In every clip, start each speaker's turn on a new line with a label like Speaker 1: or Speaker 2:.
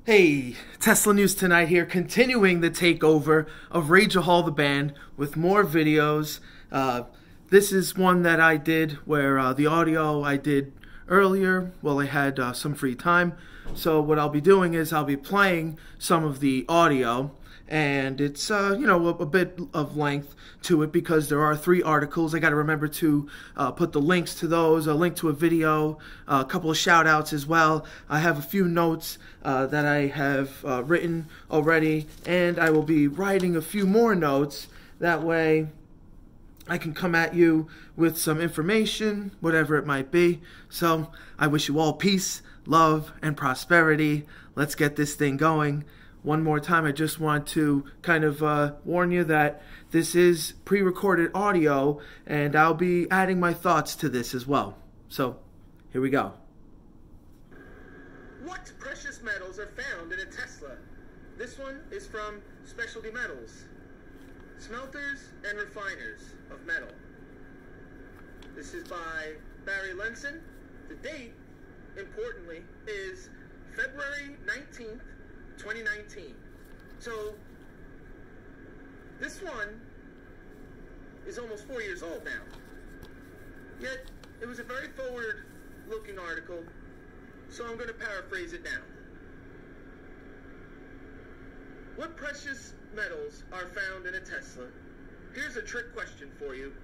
Speaker 1: Hey, Tesla News Tonight here, continuing the takeover of Rachel Hall the band with more videos. This is one that I did where the audio I did earlier while I had some free time. So what I'll be doing is I'll be playing some of the audio, and it's a bit of length to it because there are 3 articles. I got to remember to put the links to those, a link to a video, a couple of shout outs as well. I have a few notes that I have written already, and I will be writing a few more notes. That way I can come at you with some information, whatever it might be. So I wish you all peace, love, and prosperity. Let's get this thing going. One more time, I just want to kind of warn you that this is pre-recorded audio, and I'll be adding my thoughts to this as well. So, here we go.
Speaker 2: What precious metals are found in a Tesla? This one is from Specialty Metals. Smelters and refiners of metal. This is by Barry Lenson. The date, importantly, is February 19th, 2019. So, this one is almost 4 years old now. Yet, it was a very forward-looking article, so I'm going to paraphrase it now. What precious metals are found in a Tesla? Here's a trick question for you.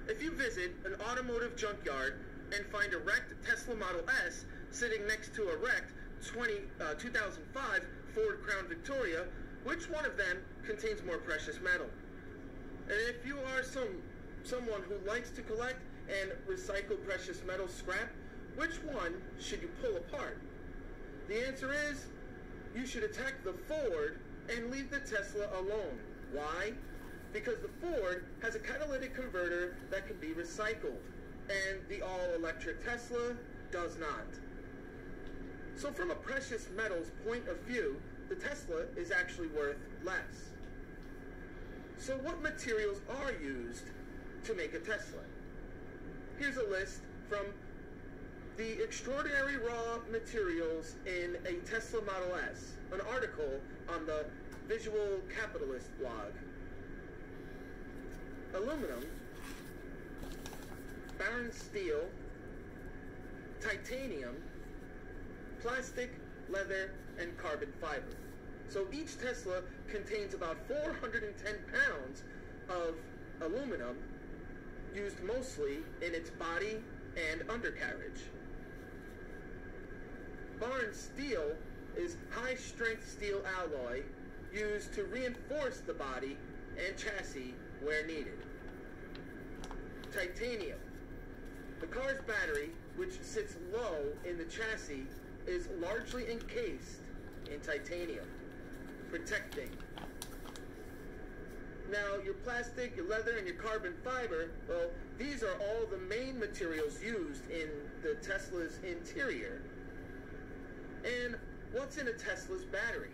Speaker 2: If you visit an automotive junkyard and find a wrecked Tesla Model S sitting next to a wrecked 2005 Ford Crown Victoria, which one of them contains more precious metal? And if you are someone who likes to collect and recycle precious metal scrap, which one should you pull apart? The answer is, you should attack the Ford and leave the Tesla alone. Why? Because the Ford has a catalytic converter that can be recycled, and the all-electric Tesla does not. So from a precious metals point of view, the Tesla is actually worth less. So what materials are used to make a Tesla? Here's a list from the extraordinary raw materials in a Tesla Model S, an article on the Visual Capitalist blog. Aluminum, barren steel, titanium, plastic, leather, and carbon fiber. So each Tesla contains about 410 pounds of aluminum, used mostly in its body and undercarriage. Barren steel is high-strength steel alloy used to reinforce the body and chassis where needed. Titanium. The car's battery, which sits low in the chassis, is largely encased in titanium, protecting. Now, your plastic, your leather, and your carbon fiber, well, these are all the main materials used in the Tesla's interior. And what's in a Tesla's battery?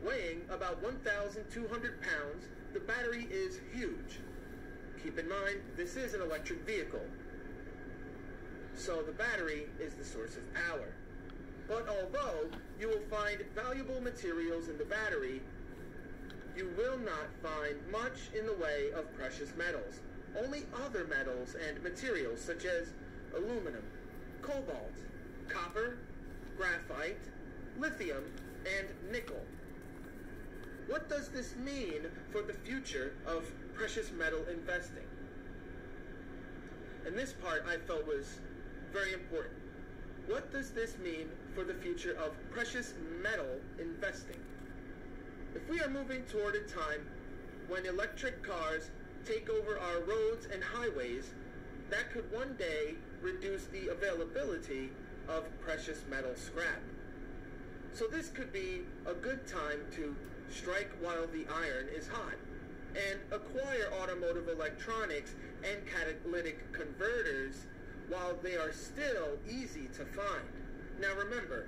Speaker 2: Weighing about 1,200 pounds, the battery is huge. Keep in mind, this is an electric vehicle, so the battery is the source of power. But although you will find valuable materials in the battery, you will not find much in the way of precious metals. Only other metals and materials such as aluminum, cobalt, copper, graphite, lithium, and nickel. What does this mean for the future of precious metal investing? And this part I felt was very important. What does this mean for the future of precious metal investing? If we are moving toward a time when electric cars take over our roads and highways, that could one day reduce the availability of precious metal scrap. So this could be a good time to strike while the iron is hot and acquire automotive electronics and catalytic converters while they are still easy to find. Now remember,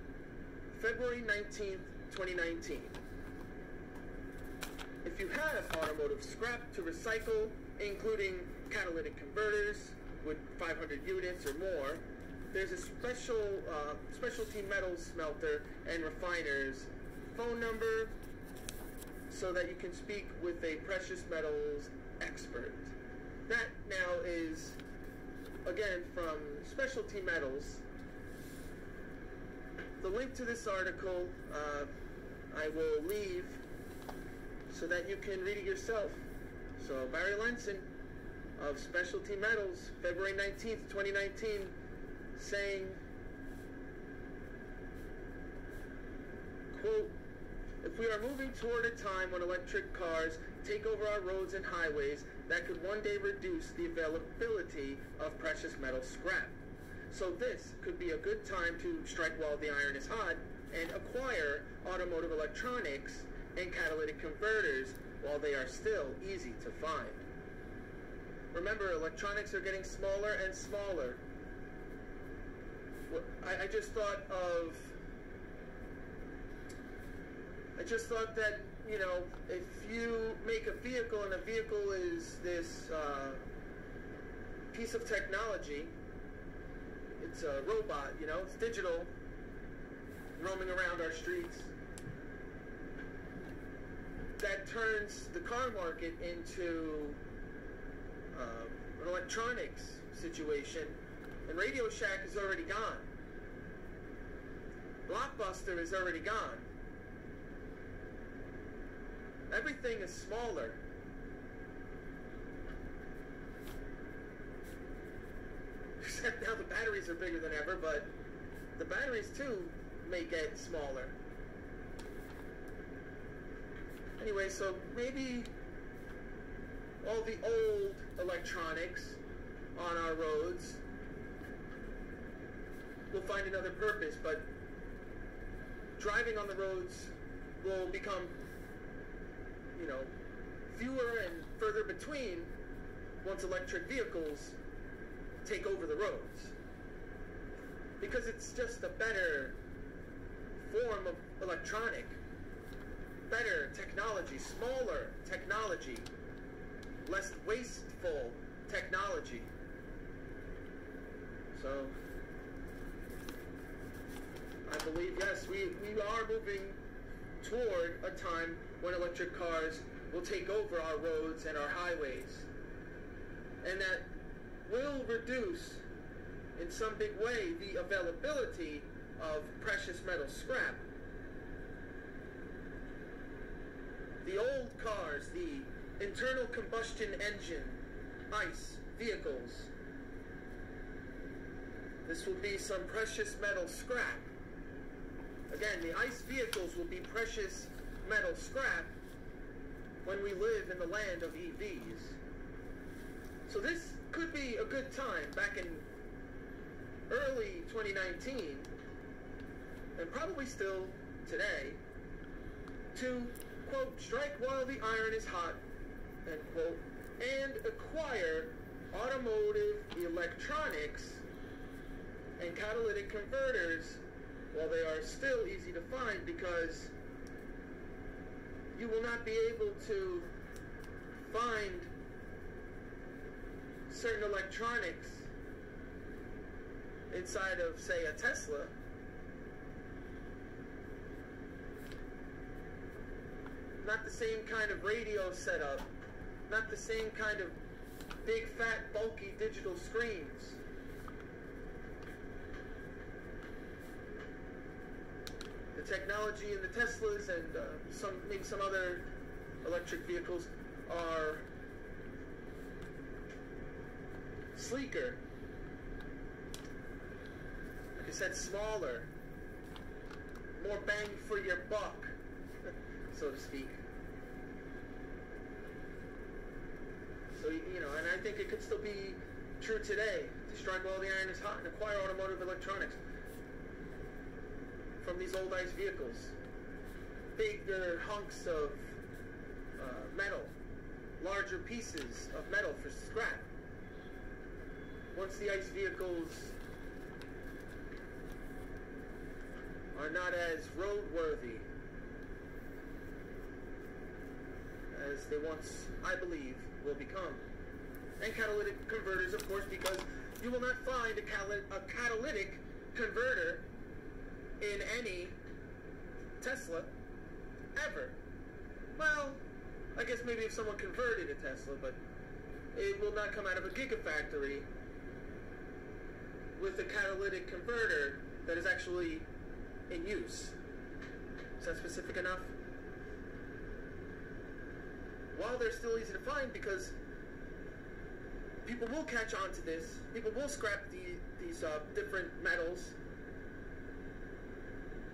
Speaker 2: February 19th, 2019. If you have automotive scrap to recycle, including catalytic converters with 500 units or more, there's a specialty metals smelter and refiner's phone number so that you can speak with a precious metals expert. That now is, again, from Specialty Metals. The link to this article I will leave so that you can read it yourself. So Barry Lenson of Specialty Metals, February 19th, 2019, saying, quote, "If we are moving toward a time when electric cars take over our roads and highways, that could one day reduce the availability of precious metal scrap. So this could be a good time to strike while the iron is hot and acquire automotive electronics and catalytic converters while they are still easy to find." Remember, electronics are getting smaller and smaller. I just thought that, you know, if you make a vehicle and a vehicle is this piece of technology, it's a robot, you know, it's digital, roaming around our streets, that turns the car market into an electronics situation, and Radio Shack is already gone. Blockbuster is already gone. Everything is smaller. Except now the batteries are bigger than ever, but the batteries too may get smaller. Anyway, so maybe all the old electronics on our roads will find another purpose, but driving on the roads will become, you know, fewer and further between once electric vehicles take over the roads. Because it's just a better form of electronic, better technology, smaller technology, less wasteful technology. So I believe, yes, we are moving toward a time when electric cars will take over our roads and our highways. And that will reduce, in some big way, the availability of precious metal scrap. The old cars, the internal combustion engine, ICE vehicles, this will be some precious metal scrap. Again, the ICE vehicles will be precious metal scrap when we live in the land of EVs. So this could be a good time back in early 2019, and probably still today, to, quote, strike while the iron is hot, end quote, and acquire automotive electronics and catalytic converters while they are still easy to find, because you will not be able to find certain electronics inside of, say, a Tesla. Not the same kind of radio setup, not the same kind of big, fat, bulky digital screens. The technology in the Teslas and maybe some other electric vehicles are sleeker. Like I said, smaller, more bang for your buck, so to speak. So, you know, and I think it could still be true today, to strike while the iron is hot and acquire automotive electronics from these old ICE vehicles. Bigger hunks of metal, larger pieces of metal for scrap. Once the ICE vehicles are not as roadworthy as they once, I believe, will become. And catalytic converters, of course, because You will not find a catalytic converter in any Tesla ever. Well, I guess maybe if someone converted a Tesla, but it will not come out of a gigafactory with a catalytic converter that is actually in use. Is that specific enough? While they're still easy to find, because people will catch on to this, people will scrap these different metals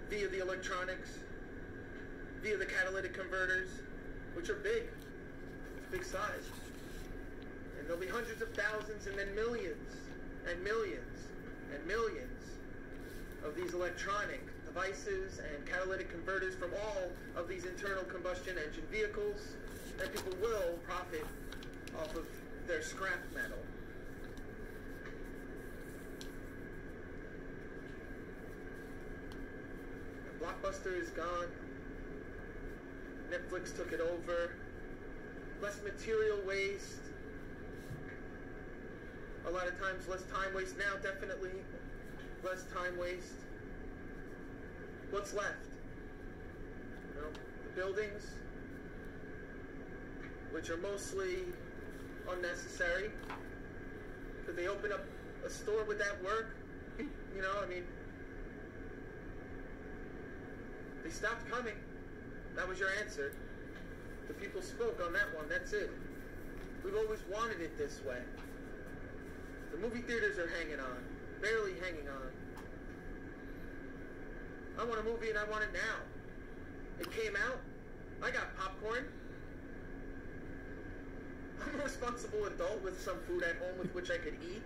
Speaker 2: via the electronics, via the catalytic converters, which are big. It's big size. And there'll be hundreds of thousands and then millions and millions and millions of these electronic devices and catalytic converters from all of these internal combustion engine vehicles, and people will profit off of their scrap metal. And Blockbuster is gone. Netflix took it over. Less material waste. A lot of times less time waste now, definitely. Less time waste. What's left? You know, the buildings, which are mostly unnecessary. Could they open up a store? Would that work? You know, I mean, they stopped coming. That was your answer. The people spoke on that one. That's it. We've always wanted it this way. The movie theaters are hanging on. Barely hanging on. I want a movie and I want it now. It came out. I got popcorn. I'm a responsible adult with some food at home with which I could eat.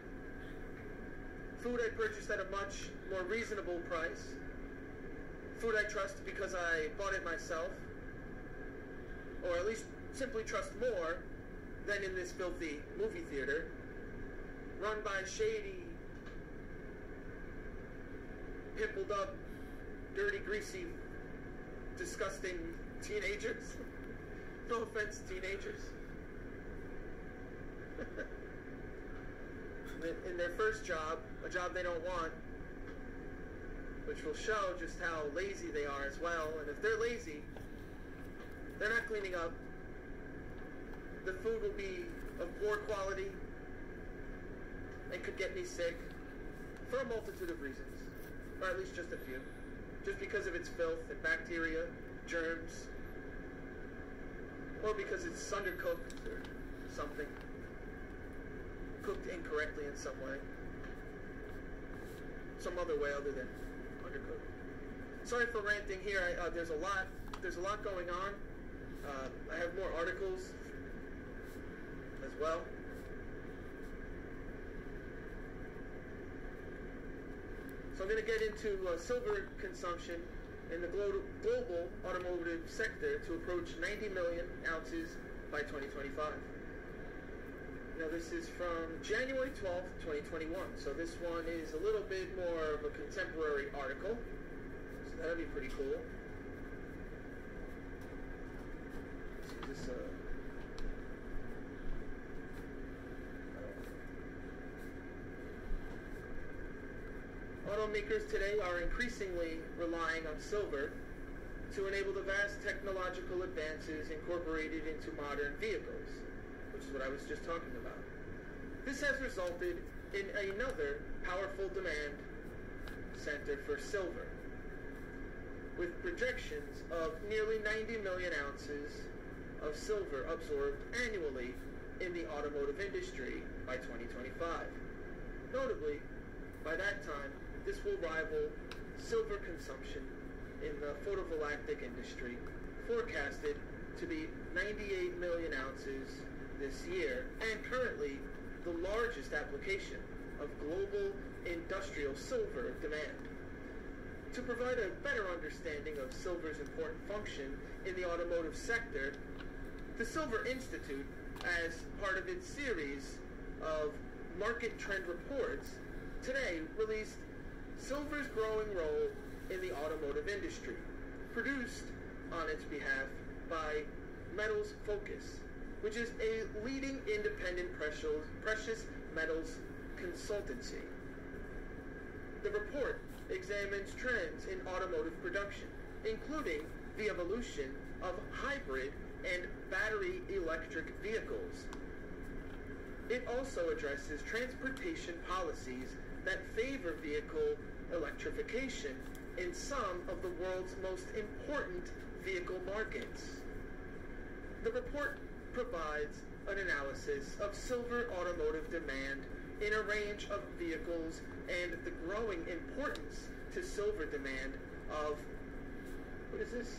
Speaker 2: Food I purchased at a much more reasonable price. Food I trust because I bought it myself. Or at least simply trust more than in this filthy movie theater. Run by shady, pimpled up, dirty, greasy, disgusting teenagers. No offense, teenagers. In their first job, a job they don't want, which will show just how lazy they are as well. And if they're lazy, they're not cleaning up. The food will be of poor quality and could get me sick for a multitude of reasons, or at least just a few. Just because of its filth and bacteria, germs, or because it's undercooked or something. Cooked incorrectly in some way. Some other way other than undercooked. Sorry for ranting here. There's a lot going on. I have more articles as well. So I'm going to get into silver consumption in the global automotive sector to approach 90 million ounces by 2025. Now this is from January 12th, 2021. So this one is a little bit more of a contemporary article. So that'll be pretty cool. Let's see this, Automakers today are increasingly relying on silver to enable the vast technological advances incorporated into modern vehicles, which is what I was just talking about. This has resulted in another powerful demand center for silver, with projections of nearly 90 million ounces of silver absorbed annually in the automotive industry by 2025. Notably, by that time, this will rival silver consumption in the photovoltaic industry, forecasted to be 98 million ounces this year, and currently the largest application of global industrial silver demand. To provide a better understanding of silver's important function in the automotive sector, the Silver Institute, as part of its series of market trend reports, today released Silver's Growing Role in the Automotive Industry, produced on its behalf by Metals Focus, which is a leading independent precious metals consultancy. The report examines trends in automotive production, including the evolution of hybrid and battery electric vehicles. It also addresses transportation policies that favor vehicle electrification in some of the world's most important vehicle markets. The report provides an analysis of silver automotive demand in a range of vehicles and the growing importance to silver demand of, what is this?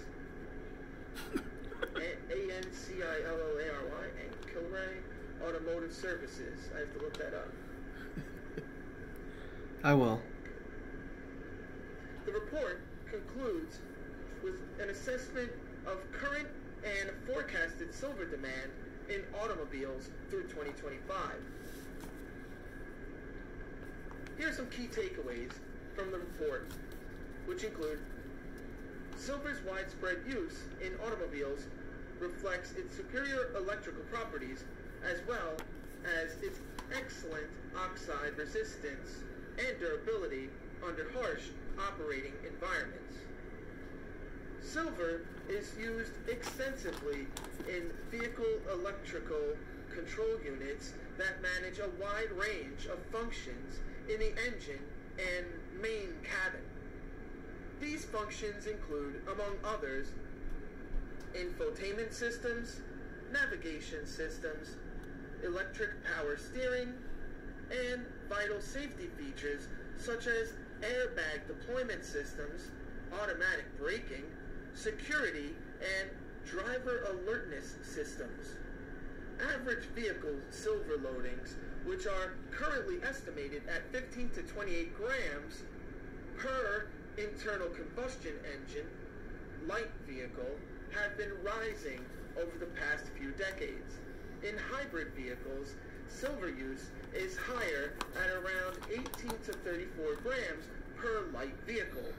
Speaker 2: ANCILOARY, Ancillary Automotive Services. I have to look that up.
Speaker 1: I will.
Speaker 2: The report concludes with an assessment of current and forecasted silver demand in automobiles through 2025. Here are some key takeaways from the report, which include: silver's widespread use in automobiles reflects its superior electrical properties as well as its excellent oxide resistance and durability under harsh operating environments. Silver is used extensively in vehicle electrical control units that manage a wide range of functions in the engine and main cabin. These functions include, among others, infotainment systems, navigation systems, electric power steering, and vital safety features such as airbag deployment systems, automatic braking, security, and driver alertness systems. Average vehicle silver loadings, which are currently estimated at 15 to 28 grams per internal combustion engine light vehicle, have been rising over the past few decades. In hybrid vehicles, silver use is higher at around 18 to 34 grams per light vehicle,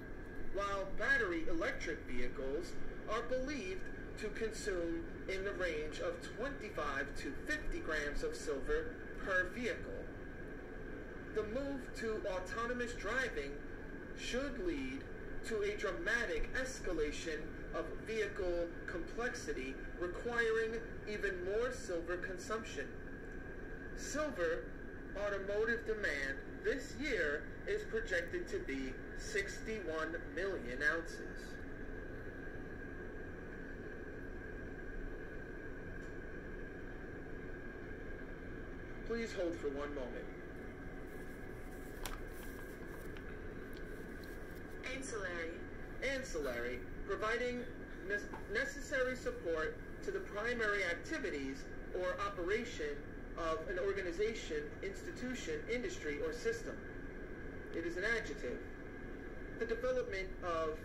Speaker 2: while battery electric vehicles are believed to consume in the range of 25 to 50 grams of silver per vehicle. The move to autonomous driving should lead to a dramatic escalation of vehicle complexity requiring even more silver consumption. Silver automotive demand this year is projected to be 61 million ounces. Please hold for one moment. Ancillary, providing necessary support to the primary activities or operation of an organization, institution, industry, or system. It is an adjective. The development of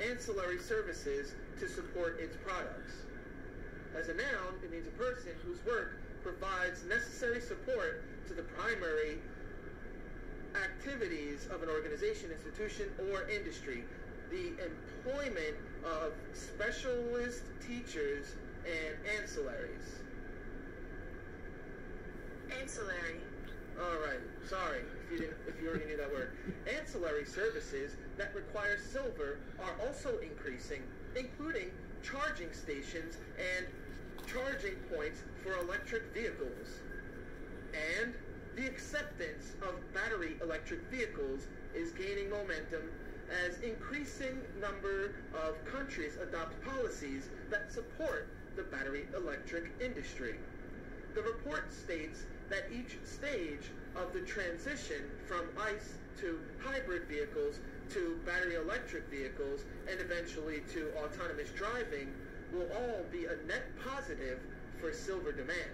Speaker 2: ancillary services to support its products. As a noun, it means a person whose work provides necessary support to the primary activities of an organization, institution, or industry. The employment of specialist teachers and ancillaries. All right. Sorry if you already knew that word. Ancillary services that require silver are also increasing, including charging stations and charging points for electric vehicles. And the acceptance of battery electric vehicles is gaining momentum as increasing number of countries adopt policies that support the battery electric industry. The report states that each stage of the transition from ICE to hybrid vehicles to battery electric vehicles and eventually to autonomous driving will all be a net positive for silver demand.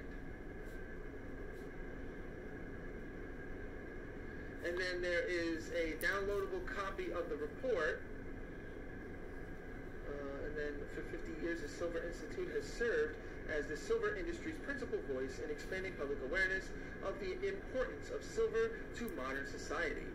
Speaker 2: And then there is a downloadable copy of the report. And then for 50 years, the Silver Institute has served as the silver industry's principal voice in expanding public awareness of the importance of silver to modern society.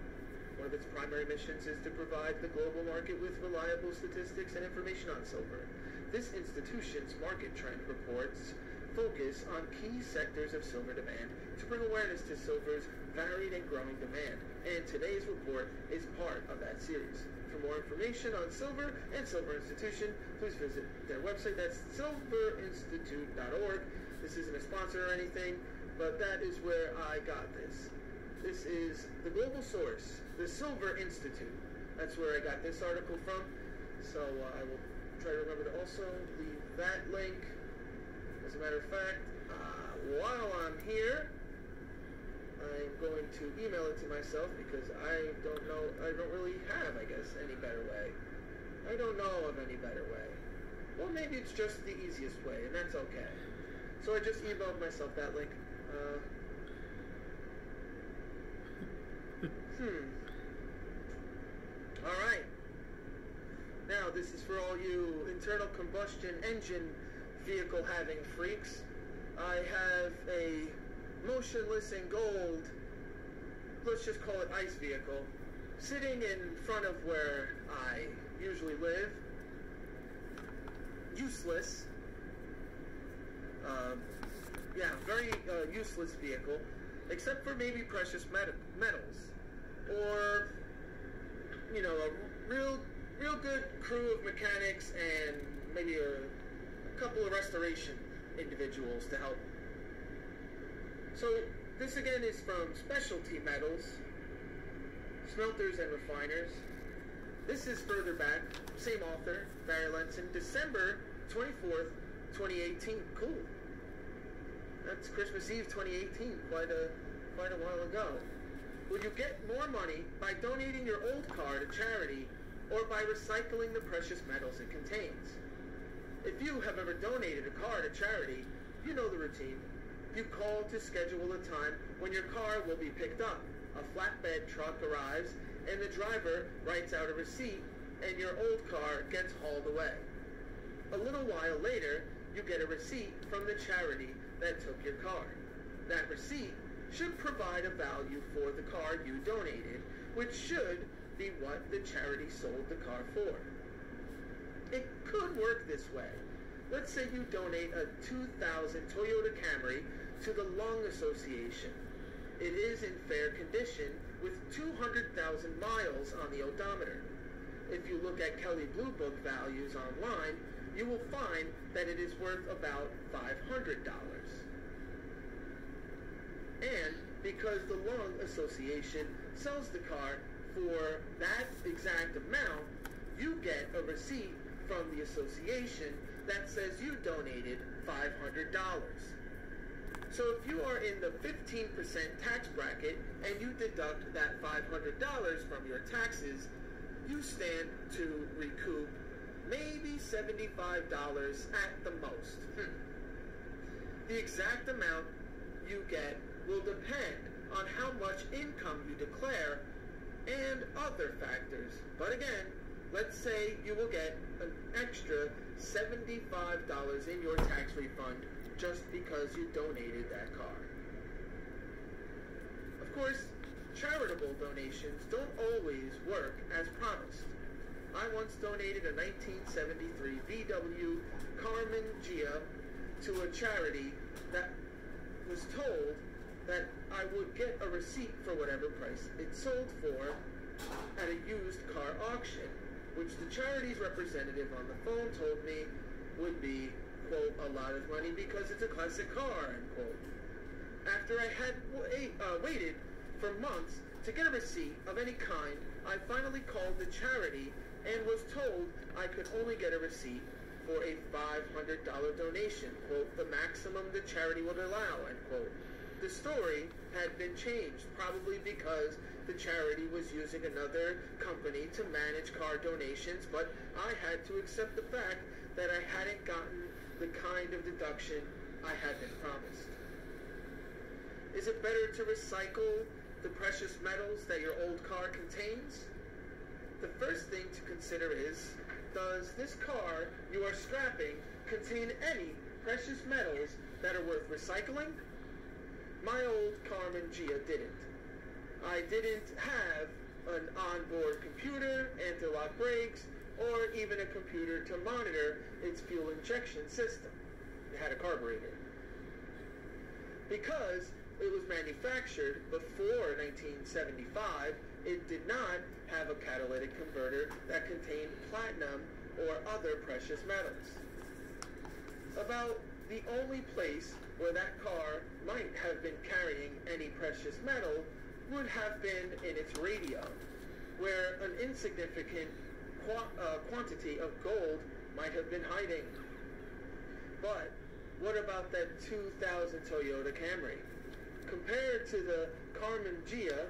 Speaker 2: One of its primary missions is to provide the global market with reliable statistics and information on silver. This institution's market trend reports focus on key sectors of silver demand to bring awareness to silver's varied and growing demand. And today's report is part of that series. For more information on silver and Silver Institution, please visit their website. That's silverinstitute.org. This isn't a sponsor or anything, but that is where I got this. This is the global source, the Silver Institute. That's where I got this article from. So I will try to remember to also leave that link. As a matter of fact, while I'm here, I'm going to email it to myself because I don't really have, I guess, any better way. I don't know of any better way. Well, maybe it's just the easiest way, and that's okay. So I just emailed myself that link. Alright. Now, this is for all you internal combustion engine vehicle having freaks. I have a motionless and gold, let's just call it ice vehicle, sitting in front of where I usually live. Useless. Very useless vehicle, except for maybe precious metals. Or, you know, a real good crew of mechanics and maybe a couple of restoration individuals to help. So this again is from Specialty Metals, Smelters and Refiners. This is further back, same author, Barry Lenson, December 24th, 2018. Cool. That's Christmas Eve 2018, quite a while ago. Will you get more money by donating your old car to charity or by recycling the precious metals it contains? If you have ever donated a car to charity, you know the routine. You call to schedule a time when your car will be picked up. A flatbed truck arrives and the driver writes out a receipt and your old car gets hauled away. A little while later, you get a receipt from the charity that took your car. That receipt should provide a value for the car you donated, which should be what the charity sold the car for. It could work this way. Let's say you donate a 2000 Toyota Camry to the Lung Association. It is in fair condition with 200,000 miles on the odometer. If you look at Kelley Blue Book values online, you will find that it is worth about $500. And because the Lung Association sells the car for that exact amount, you get a receipt from the association that says you donated $500. So if you are in the 15% tax bracket and you deduct that $500 from your taxes, you stand to recoup maybe $75 at the most. The exact amount you get will depend on how much income you declare and other factors. But again, let's say you will get an extra $75 in your tax refund just because you donated that car. Of course, charitable donations don't always work as promised. I once donated a 1973 VW Carmen Ghia to a charity that was told that I would get a receipt for whatever price it sold for at a used car auction, which the charity's representative on the phone told me would be, quote, a lot of money because it's a classic car, end quote. After I had waited for months to get a receipt of any kind, I finally called the charity and was told I could only get a receipt for a $500 donation, quote, the maximum the charity would allow, end quote. The story had been changed, probably because the charity was using another company to manage car donations, but I had to accept the fact that I hadn't gotten the kind of deduction I had been promised. Is it better to recycle the precious metals that your old car contains? The first thing to consider is, does this car you are scrapping contain any precious metals that are worth recycling? My old Carmen Ghia didn't. I didn't have an onboard computer, anti-lock brakes, or even a computer to monitor its fuel injection system. It had a carburetor. Because it was manufactured before 1975, it did not have a catalytic converter that contained platinum or other precious metals. About the only place where that car might have been carrying any precious metal would have been in its radio, where an insignificant quantity of gold might have been hiding. But what about that 2000 Toyota Camry? Compared to the Karmann Ghia,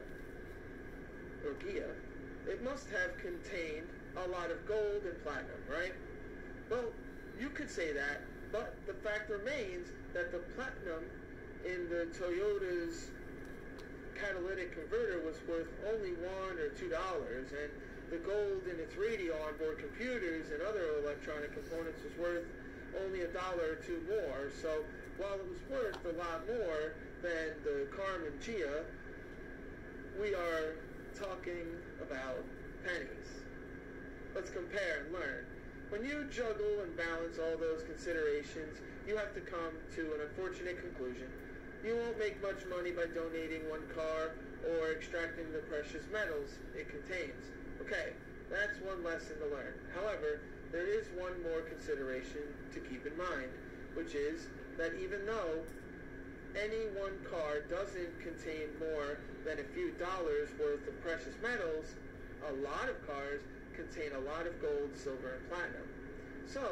Speaker 2: it must have contained a lot of gold and platinum, right? Well, you could say that, but the fact remains that the platinum in the Toyota's catalytic converter was worth only $1 or $2, and the gold in its radio onboard computers and other electronic components was worth only $1 or $2 more. So while it was worth a lot more than the Karmann Ghia, we are talking about pennies. Let's compare and learn. When you juggle and balance all those considerations, you have to come to an unfortunate conclusion. You won't make much money by donating one car or extracting the precious metals it contains. Okay, that's one lesson to learn. However, there is one more consideration to keep in mind, which is that even though any one car doesn't contain more than a few dollars worth of precious metals, a lot of cars contain a lot of gold, silver, and platinum. So,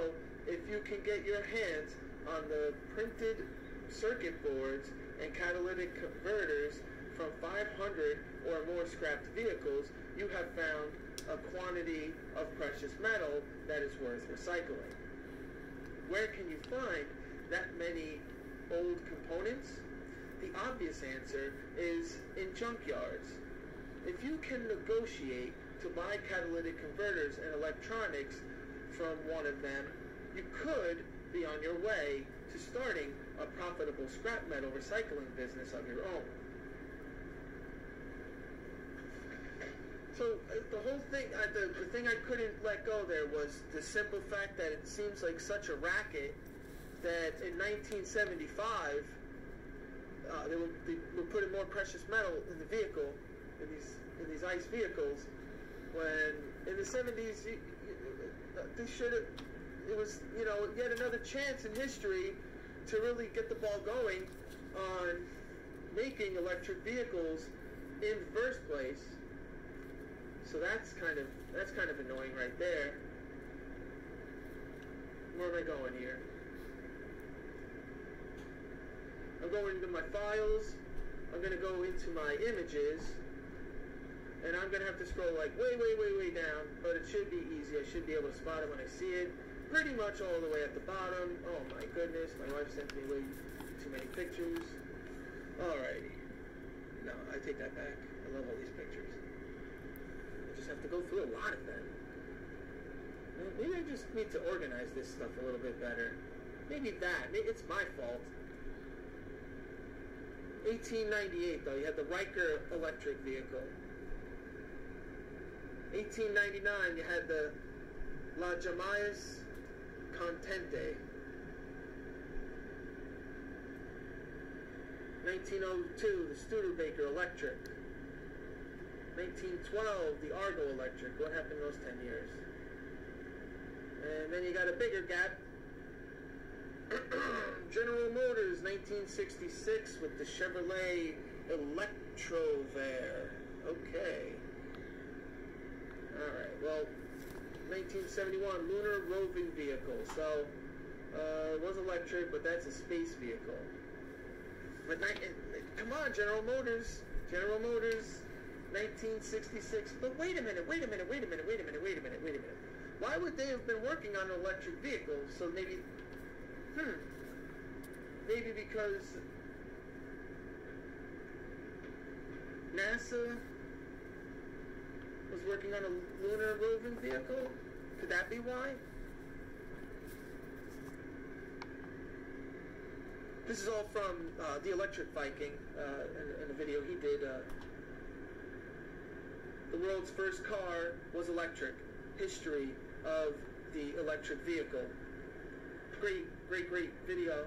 Speaker 2: if you can get your hands on the printed circuit boards and catalytic converters from 500 or more scrapped vehicles, you have found a quantity of precious metal that is worth recycling. Where can you find that many old components? The obvious answer is in junkyards. If you can negotiate to buy catalytic converters and electronics from one of them, you could be on your way to starting a profitable scrap metal recycling business of your own. So the whole thing, the thing I couldn't let go there was the simple fact that it seems like such a racket that in 1975 they were putting more precious metal in the vehicle, in these ICE vehicles, when in the 70s they should have. It was, you know, yet another chance in history to really get the ball going on making electric vehicles in the first place. So that's kind of annoying right there. Where am I going here? I'm going into my files. I'm going to go into my images. And I'm going to have to scroll like way down. But it should be easy. I should be able to spot it when I see it. Pretty much all the way at the bottom. Oh my goodness. My wife sent me way too many pictures. Alrighty. No, I take that back. I love all these pictures. I just have to go through a lot of them. Maybe I just need to organize this stuff a little bit better. Maybe that. Maybe it's my fault. 1898, though, you had the Riker electric vehicle. 1899, you had the La Jamais Contente. 1902, the Studebaker electric. 1912, the Argo electric. What happened in those 10 years? And then you got a bigger gap. General Motors, 1966, with the Chevrolet Electrovare. Okay. Alright, well, 1971, Lunar Roving Vehicle. So, it was electric, but that's a space vehicle. But, come on, General Motors. General Motors, 1966. But wait a minute. Why would they have been working on an electric vehicle? So maybe... Maybe because NASA was working on a lunar roving vehicle? Could that be why? This is all from The Electric Viking, in a video he did. The world's first car was electric. History of the electric vehicle. Great video.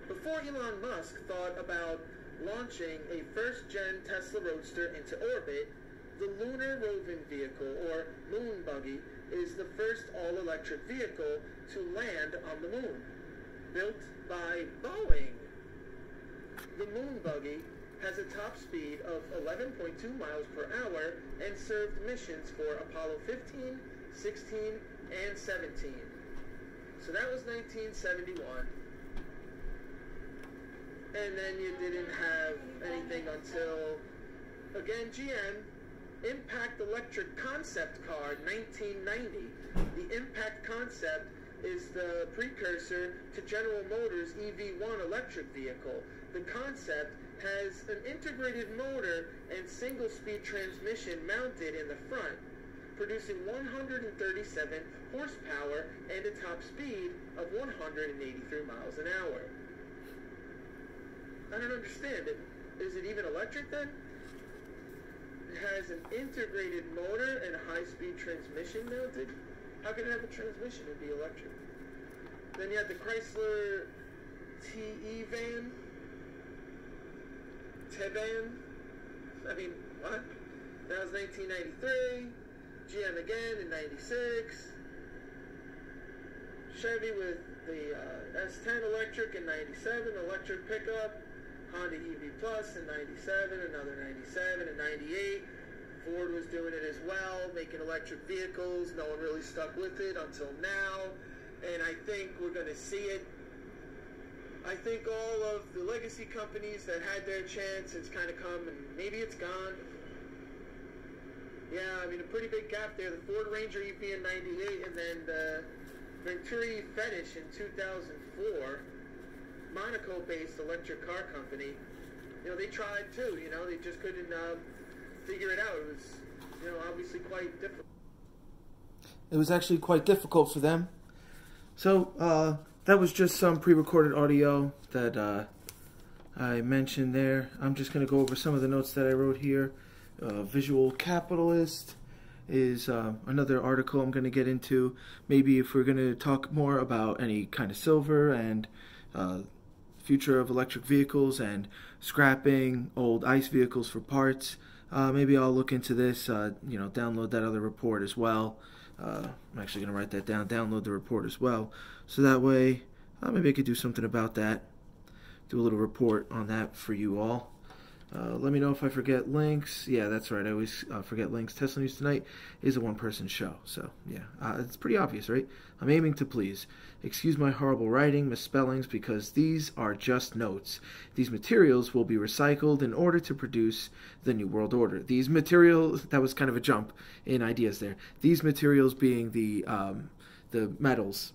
Speaker 2: Before Elon Musk thought about launching a first-gen Tesla Roadster into orbit, the Lunar Roving Vehicle, or Moon Buggy, is the first all-electric vehicle to land on the moon, built by Boeing. The Moon Buggy has a top speed of 11.2 miles per hour and served missions for Apollo 15, 16, and 17. So that was 1971. And then you didn't have anything until, again, GM, Impact Electric Concept Car, 1990. The Impact Concept is the precursor to General Motors' EV1 electric vehicle. The Concept has an integrated motor and single-speed transmission mounted in the front, producing 137 horsepower and a top speed of 183 miles an hour. I don't understand it. Is it even electric then? It has an integrated motor and a high-speed transmission mounted. How can it have a transmission and be electric? Then you have the Chrysler TE van. T-van. I mean, what? That was 1993. GM again in 96. Chevy with the S10 electric in 97, electric pickup. Honda EV Plus in 97, another 97 and 98. Ford was doing it as well, making electric vehicles. No one really stuck with it until now, and I think we're going to see it. I think all of the legacy companies that had their chance, it's kind of come and maybe it's gone. Yeah, I mean, a pretty big gap there. The Ford Ranger EV in 98 and then the Venturi Fetish in 2004. Monaco-based electric car company. You know, they tried too, you know, they just couldn't figure it out. It was, you know, obviously quite difficult.
Speaker 1: It was actually quite difficult for them. So, that was just some pre-recorded audio that I mentioned there. I'm just going to go over some of the notes that I wrote here. Visual Capitalist is another article I'm going to get into. Maybe if we're going to talk more about any kind of silver and future of electric vehicles and scrapping old ICE vehicles for parts, maybe I'll look into this, you know, download that other report as well. I'm actually going to write that down, download the report as well, so that way maybe I could do something about that, do a little report on that for you all. Let me know if I forget links. Yeah, that's right, I always forget links. Tesla News Tonight is a one-person show, so yeah, it's pretty obvious, right? I'm aiming to please. Excuse my horrible writing, misspellings, because these are just notes. These materials will be recycled in order to produce the New World Order. These materials, that was kind of a jump in ideas there. These materials being the metals.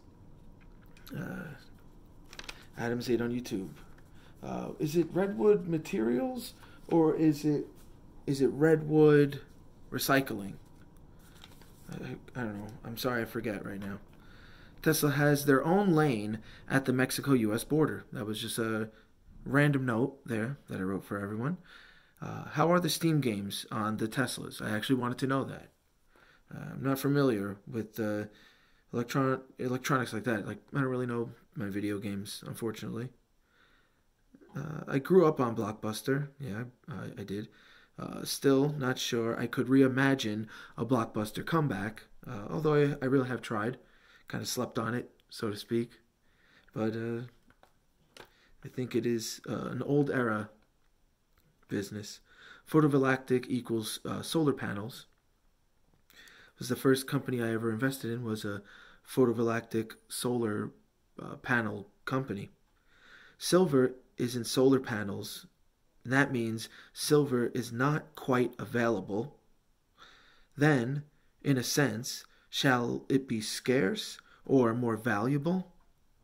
Speaker 1: Adam's 8 on YouTube. Is it Redwood Materials or is it Redwood Recycling? I don't know. I'm sorry, I forget right now. Tesla has their own lane at the Mexico-U.S. border. That was just a random note there that I wrote for everyone. How are the Steam games on the Teslas? I actually wanted to know that. I'm not familiar with electronics like that. Like, I don't really know my video games, unfortunately. I grew up on Blockbuster. Yeah, I did. Still not sure I could reimagine a Blockbuster comeback, although I really have tried. Kind of slept on it, so to speak. But I think it is an old era business. Photovoltaic equals solar panels. It was the first company I ever invested in, was a photovoltaic solar panel company. Silver is in solar panels, and that means silver is not quite available. Then, in a sense, shall it be scarce or more valuable,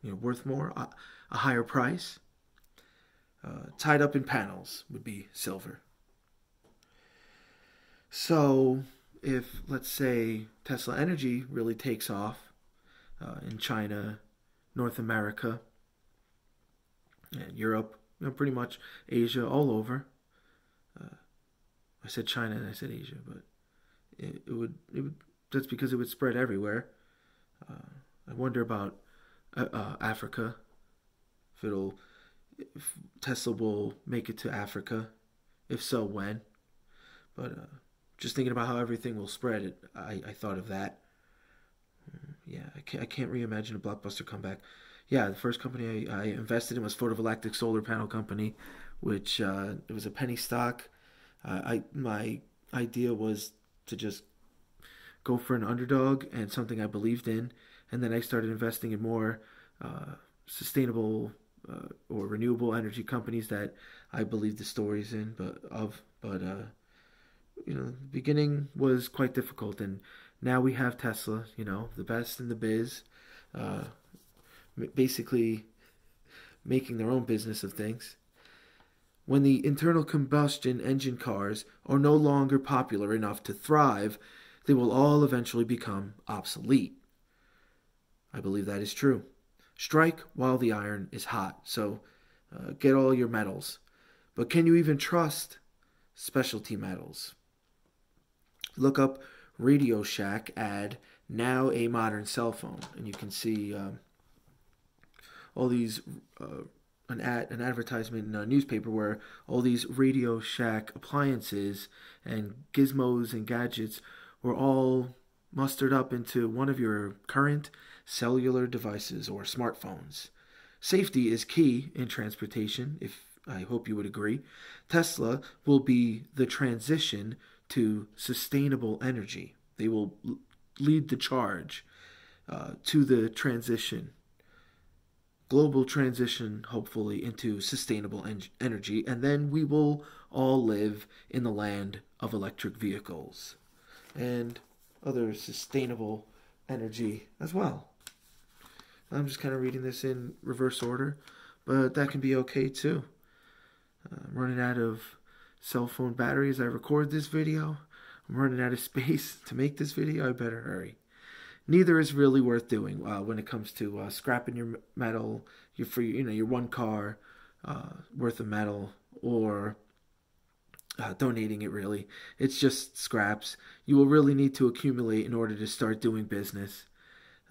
Speaker 1: worth more, a higher price? Tied up in panels would be silver. So, if, let's say, Tesla Energy really takes off in China, North America, and Europe, pretty much Asia, all over. I said China and I said Asia, but it would that's because it would spread everywhere. I wonder about Africa, if if Tesla will make it to Africa. If so, when? But just thinking about how everything will spread, I thought of that. Yeah, I can't reimagine a blockbuster comeback. Yeah, the first company I invested in was Photovoltaic Solar Panel Company, which it was a penny stock. My idea was to just go for an underdog and something I believed in, and then I started investing in more sustainable or renewable energy companies that I believed the stories in. But the beginning was quite difficult, and now we have Tesla, the best in the biz, basically making their own business of things. When the internal combustion engine cars are no longer popular enough to thrive, they will all eventually become obsolete. I believe that is true. Strike while the iron is hot, so get all your metals. But can you even trust specialty metals? Look up Radio Shack ad, now a modern cell phone, and you can see all these an advertisement in a newspaper where all these Radio Shack appliances and gizmos and gadgets were all mustered up into one of your current cellular devices or smartphones. Safety is key in transportation, if I hope you would agree. Tesla will be the transition to sustainable energy. They will lead the charge to the transition, global transition, hopefully, into sustainable energy, and then we will all live in the land of electric vehicles and other sustainable energy as well. I'm just kind of reading this in reverse order, but that can be okay too. I'm running out of cell phone batteries. I record this video. I'm running out of space to make this video. I better hurry. Neither is really worth doing when it comes to scrapping your metal, your one car worth of metal, or donating it. Really, it's just scraps. You will really need to accumulate in order to start doing business.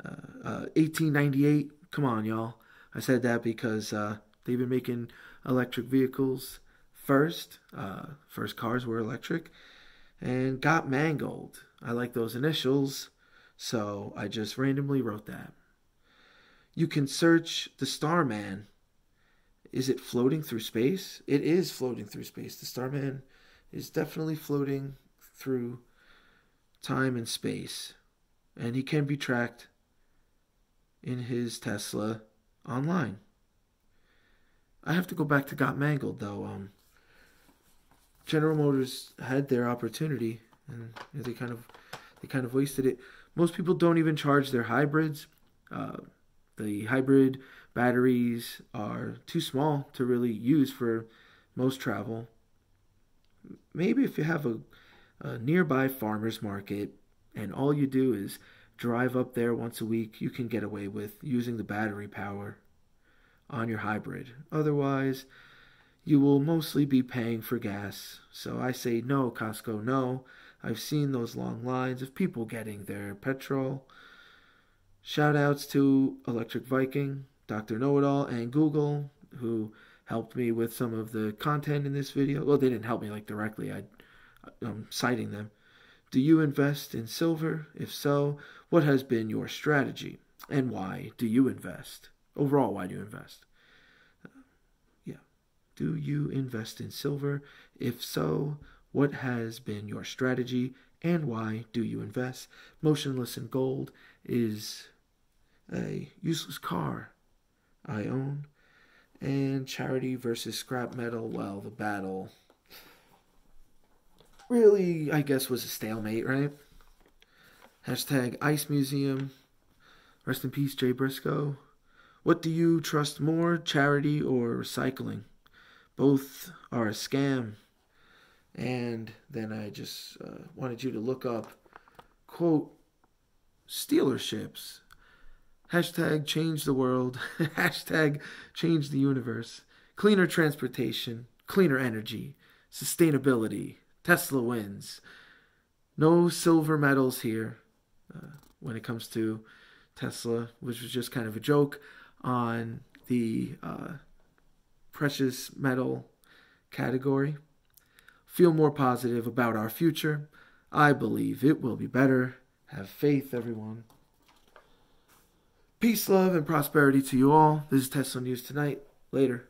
Speaker 1: 1898. Come on, y'all. I said that because they've been making electric vehicles first. First cars were electric and got mangled. I like those initials, so I just randomly wrote that. You can search the Starman. Is it floating through space? It is floating through space. The Starman is definitely floating through time and space, and he can be tracked in his Tesla online. I have to go back to got mangled though. General Motors had their opportunity, and they kind of wasted it. Most people don't even charge their hybrids. The hybrid batteries are too small to really use for most travel. Maybe if you have a nearby farmer's market and all you do is drive up there once a week, you can get away with using the battery power on your hybrid. Otherwise, you will mostly be paying for gas. So I say no, Costco, no. I've seen those long lines of people getting their petrol. Shout outs to Electric Viking, Dr. Know-It-All, and Google, who helped me with some of the content in this video. Well, they didn't help me directly. I'm citing them. Do you invest in silver? If so, what has been your strategy? And why do you invest? Overall, why do you invest? Do you invest in silver? If so, what has been your strategy and why do you invest? Motionless in Gold is a useless car I own. And charity versus scrap metal, well, the battle really, I guess, was a stalemate, right? Hashtag Ice Museum. Rest in peace, Jay Briscoe. What do you trust more, charity or recycling? Both are a scam. And then I just wanted you to look up, quote, Stealerships. Hashtag change the world. Hashtag change the universe. Cleaner transportation. Cleaner energy. Sustainability. Tesla wins. No silver medals here when it comes to Tesla, which was just kind of a joke on the precious metal category. Feel more positive about our future. I believe it will be better. Have faith, everyone. Peace, love, and prosperity to you all. This is Tesla News Tonight. Later.